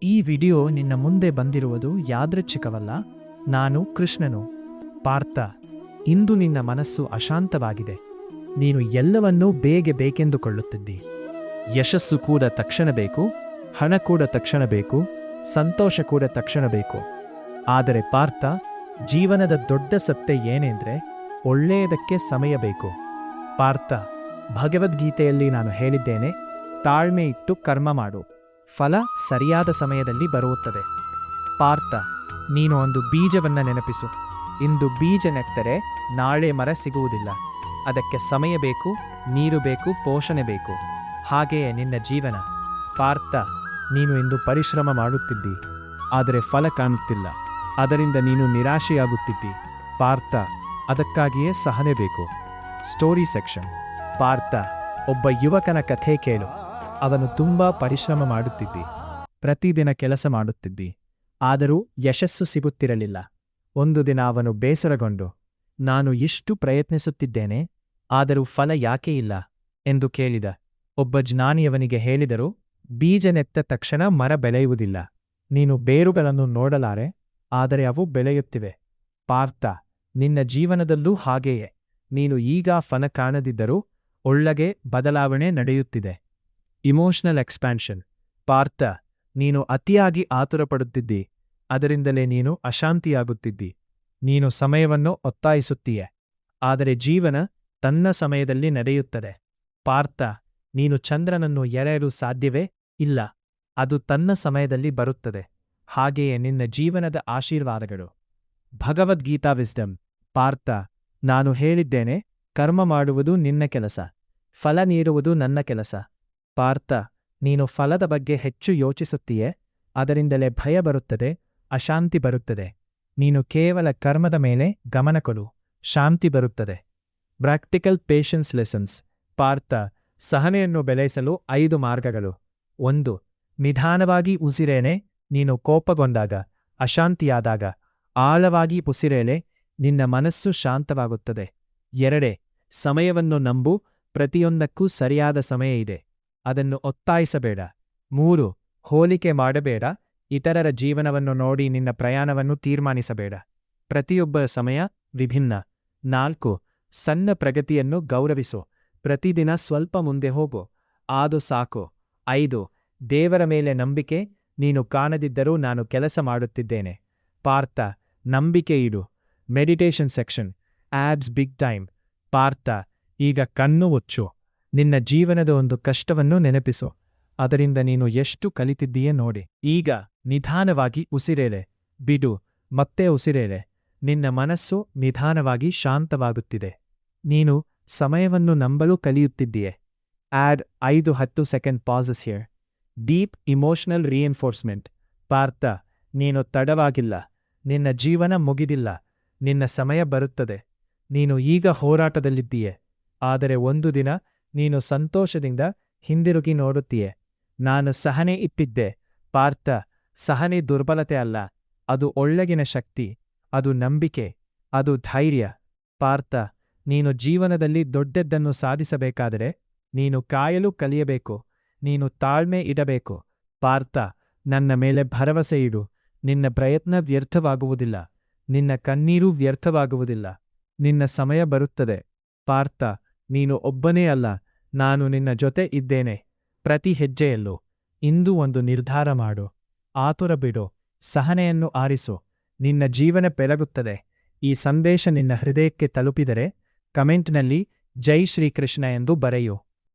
ಈ ವಿಡಿಯೋ ನಿನ್ನ ಮುಂದೆ ಬಂದಿರುವುದು ಯಾದೃಚ್ಛಿಕವಲ್ಲ. ನಾನು ಕೃಷ್ಣನು. ಪಾರ್ಥ, ಇಂದು ನಿನ್ನ ಮನಸ್ಸು ಅಶಾಂತವಾಗಿದೆ. ನೀನು ಎಲ್ಲವನ್ನೂ ಬೇಗ ಬೇಕೆಂದುಕೊಳ್ಳುತ್ತಿದ್ದಿ. ಯಶಸ್ಸು ಕೂಡ ತಕ್ಷಣ ಬೇಕು, ಹಣ ಕೂಡ ತಕ್ಷಣ ಬೇಕು, ಸಂತೋಷ ಕೂಡ ತಕ್ಷಣ ಬೇಕು. ಆದರೆ ಪಾರ್ಥ, ಜೀವನದ ದೊಡ್ಡ ಸತ್ಯ ಏನೆಂದ್ರೆ ಒಳ್ಳೆಯದಕ್ಕೆ ಸಮಯ ಬೇಕು. ಪಾರ್ಥ, ಭಗವದ್ಗೀತೆಯಲ್ಲಿ ನಾನು ಹೇಳಿದ್ದೇನೆ, ತಾಳ್ಮೆ ಇಟ್ಟು ಕರ್ಮ ಮಾಡು, ಫಲ ಸರಿಯಾದ ಸಮಯದಲ್ಲಿ ಬರುತ್ತದೆ. ಪಾರ್ಥ, ನೀನು ಒಂದು ಬೀಜವನ್ನ ನೆನಪಿಸು. ಇಂದು ಬೀಜ ನೆಟ್ಟರೆ ನಾಳೆ ಮರ ಸಿಗುವುದಿಲ್ಲ. ಅದಕ್ಕೆ ಸಮಯ ಬೇಕು, ನೀರು ಬೇಕು, ಪೋಷಣೆ ಬೇಕು. ಹಾಗೆಯೇ ನಿನ್ನ ಜೀವನ. ಪಾರ್ಥ, ನೀನು ಇಂದು ಪರಿಶ್ರಮ ಮಾಡುತ್ತಿದ್ದಿ, ಆದರೆ ಫಲ ಕಾಣುತ್ತಿಲ್ಲ. ಅದರಿಂದ ನೀನು ನಿರಾಶೆಯಾಗುತ್ತಿದ್ದಿ. ಪಾರ್ಥ, ಅದಕ್ಕಾಗಿಯೇ ಸಹನೆ ಬೇಕು. Story section. ಪಾರ್ಥ, ಒಬ್ಬ ಯುವಕನ ಕಥೆ ಕೇಳು. ಅವನು ತುಂಬಾ ಪರಿಶ್ರಮ ಮಾಡುತ್ತಿದ್ದಿ, ಪ್ರತಿದಿನ ಕೆಲಸ ಮಾಡುತ್ತಿದ್ದಿ, ಆದರೂ ಯಶಸ್ಸು ಸಿಗುತ್ತಿರಲಿಲ್ಲ. ಒಂದು ದಿನ ಅವನು ಬೇಸರಗೊಂಡು, ನಾನು ಇಷ್ಟು ಪ್ರಯತ್ನಿಸುತ್ತಿದ್ದೇನೆ, ಆದರೂ ಫಲ ಯಾಕೆ ಇಲ್ಲ ಎಂದು ಕೇಳಿದ. ಒಬ್ಬ ಜ್ಞಾನಿಯವನಿಗೆ ಹೇಳಿದರು, ಬೀಜ ನೆಟ್ಟ ತಕ್ಷಣ ಮರ ಬೆಳೆಯುವುದಿಲ್ಲ. ನೀನು ಬೇರುಗಳನ್ನು ನೋಡಲಾರೆ, ಆದರೆ ಅವು ಬೆಳೆಯುತ್ತಿವೆ. ಪಾರ್ಥ, ನಿನ್ನ ಜೀವನದಲ್ಲೂ ಹಾಗೆಯೇ. ನೀನು ಈಗ ಫಲ ಕಾಣದಿದ್ದರೂ ಒಳಗೆ ಬದಲಾವಣೆ ನಡೆಯುತ್ತಿದೆ. Emotional expansion. ಪಾರ್ಥ, ನೀನು ಅತಿಯಾಗಿ ಆತುರಪಡುತ್ತಿದ್ದಿ, ಅದರಿಂದಲೇ ನೀನು ಅಶಾಂತಿಯಾಗುತ್ತಿದ್ದಿ. ನೀನು ಸಮಯವನ್ನು ಒತ್ತಾಯಿಸುತ್ತೀಯ, ಆದರೆ ಜೀವನ ತನ್ನ ಸಮಯದಲ್ಲಿ ನಡೆಯುತ್ತದೆ. ಪಾರ್ಥ, ನೀನು ಚಂದ್ರನನ್ನು ಎಳೆಯಲು ಸಾಧ್ಯವೇ ಇಲ್ಲ, ಅದು ತನ್ನ ಸಮಯದಲ್ಲಿ ಬರುತ್ತದೆ. ಹಾಗೆಯೇ ನಿನ್ನ ಜೀವನದ ಆಶೀರ್ವಾದಗಳು. ಭಗವದ್ಗೀತಾ ವಿಸ್ಡಮ್. ಪಾರ್ಥ, ನಾನು ಹೇಳಿದ್ದೇನೆ, ಕರ್ಮ ಮಾಡುವುದು ನಿನ್ನ ಕೆಲಸ, ಫಲ ನೀಡುವುದು ನನ್ನ ಕೆಲಸ. ಪಾರ್ಥ, ನೀನು ಫಲದ ಬಗ್ಗೆ ಹೆಚ್ಚು ಯೋಚಿಸುತ್ತೀಯೇ, ಅದರಿಂದಲೇ ಭಯ ಬರುತ್ತದೆ, ಅಶಾಂತಿ ಬರುತ್ತದೆ. ನೀನು ಕೇವಲ ಕರ್ಮದ ಮೇಲೆ ಗಮನ ಕೊಡು, ಶಾಂತಿ ಬರುತ್ತದೆ. Practical patience lessons. ಪಾರ್ಥ, ಸಹನೆಯನ್ನು ಬೆಳೆಸಲು 5 ಮಾರ್ಗಗಳು. 1. ನಿಧಾನವಾಗಿ ಉಸಿರೇನೆ. ನೀನು ಕೋಪಗೊಂಡಾಗ, ಅಶಾಂತಿಯಾದಾಗ ಆಳವಾಗಿ ಉಸಿರೇಳೆ, ನಿನ್ನ ಮನಸ್ಸು ಶಾಂತವಾಗುತ್ತದೆ. 2. ಸಮಯವನ್ನು ನಂಬು. ಪ್ರತಿಯೊಂದಕ್ಕೂ ಸರಿಯಾದ ಸಮಯ ಇದೆ, ಅದನ್ನು ಒತ್ತಾಯಿಸಬೇಡ. 3. ಹೋಲಿಕೆ ಮಾಡಬೇಡ. ಇತರರ ಜೀವನವನ್ನು ನೋಡಿ ನಿನ್ನ ಪ್ರಯಾಣವನ್ನು ತೀರ್ಮಾನಿಸಬೇಡ. ಪ್ರತಿಯೊಬ್ಬರ ಸಮಯ ವಿಭಿನ್ನ. 4. ಸಣ್ಣ ಪ್ರಗತಿಯನ್ನು ಗೌರವಿಸು. ಪ್ರತಿದಿನ ಸ್ವಲ್ಪ ಮುಂದೆ ಹೋಗು, ಅದು ಸಾಕು. 5. ದೇವರ ಮೇಲೆ ನಂಬಿಕೆ. ನೀನು ಕಾಣದಿದ್ದರೂ ನಾನು ಕೆಲಸ ಮಾಡುತ್ತಿದ್ದೇನೆ. ಪಾರ್ಥ, ನಂಬಿಕೆ ಇಡು. Meditation session. Ads big time. Partha, ಈಗ ಕಣ್ಣು ಮುಚ್ಚು. ನಿನ್ನ ಜೀವನದ ಒಂದು ಕಷ್ಟವನ್ನು ನೆನಪಿಸು, ಅದರಿಂದ ನೀನು ಎಷ್ಟು ಕಲಿತಿದ್ದೀಯೇ ನೋಡಿ. ಈಗ ನಿಧಾನವಾಗಿ ಉಸಿರೇಳೆ, ಬಿಡು, ಮತ್ತೆ ಉಸಿರೇಳೆ. ನಿನ್ನ ಮನಸ್ಸು ನಿಧಾನವಾಗಿ ಶಾಂತವಾಗುತ್ತಿದೆ. ನೀನು ಸಮಯವನ್ನು ನಂಬಲು ಕಲಿಯುತ್ತಿದ್ದೀಯೆ. Add 5-10 second pauses here. Deep emotional reinforcement. Partha, ನೀನು ತಡವಾಗಿಲ್ಲ, ನಿನ್ನ ಜೀವನ ಮುಗಿದಿಲ್ಲ, ನಿನ್ನ ಸಮಯ ಬರುತ್ತದೆ. ನೀನು ಈಗ ಹೋರಾಟದಲ್ಲಿದ್ದೀಯೆ, ಆದರೆ ಒಂದು ದಿನ ನೀನು ಸಂತೋಷದಿಂದ ಹಿಂದಿರುಗಿ ನೋಡುತ್ತೀಯೆ. ನಾನು ಸಹನೆ ಇಟ್ಟಿದ್ದೆ. ಪಾರ್ಥ, ಸಹನೆ ದುರ್ಬಲತೆ ಅಲ್ಲ, ಅದು ಒಳಗಿನ ಶಕ್ತಿ, ಅದು ನಂಬಿಕೆ, ಅದು ಧೈರ್ಯ. ಪಾರ್ಥ, ನೀನು ಜೀವನದಲ್ಲಿ ದೊಡ್ಡದ್ದನ್ನು ಸಾಧಿಸಬೇಕಾದರೆ ನೀನು ಕಾಯಲು ಕಲಿಯಬೇಕು, ನೀನು ತಾಳ್ಮೆ ಇಡಬೇಕು. ಪಾರ್ಥ, ನನ್ನ ಮೇಲೆ ಭರವಸೆ ಇಡು. ನಿನ್ನ ಪ್ರಯತ್ನ ವ್ಯರ್ಥವಾಗುವುದಿಲ್ಲ, ನಿನ್ನ ಕಣ್ಣೀರು ವ್ಯರ್ಥವಾಗುವುದಿಲ್ಲ. ನಿನ್ನ ಸಮಯ ಬರುತ್ತದೆ. ಪಾರ್ಥ, ನೀನು ಒಬ್ಬನೇ ಅಲ್ಲ, ನಾನು ನಿನ್ನ ಜೊತೆ ಇದ್ದೇನೆ. ಪ್ರತಿ ಹೆಜ್ಜೆಯಲ್ಲೂ. ಇಂದು ಒಂದು ನಿರ್ಧಾರ ಮಾಡು, ಆತುರ ಬಿಡು, ಸಹನೆಯನ್ನು ಆರಿಸು. ನಿನ್ನ ಜೀವನ ಬೆಳಗುತ್ತದೆ. ಈ ಸಂದೇಶ ನಿನ್ನ ಹೃದಯಕ್ಕೆ ತಲುಪಿದರೆ ಕಮೆಂಟ್ನಲ್ಲಿ ಜೈ ಶ್ರೀಕೃಷ್ಣ ಎಂದು ಬರೆಯು.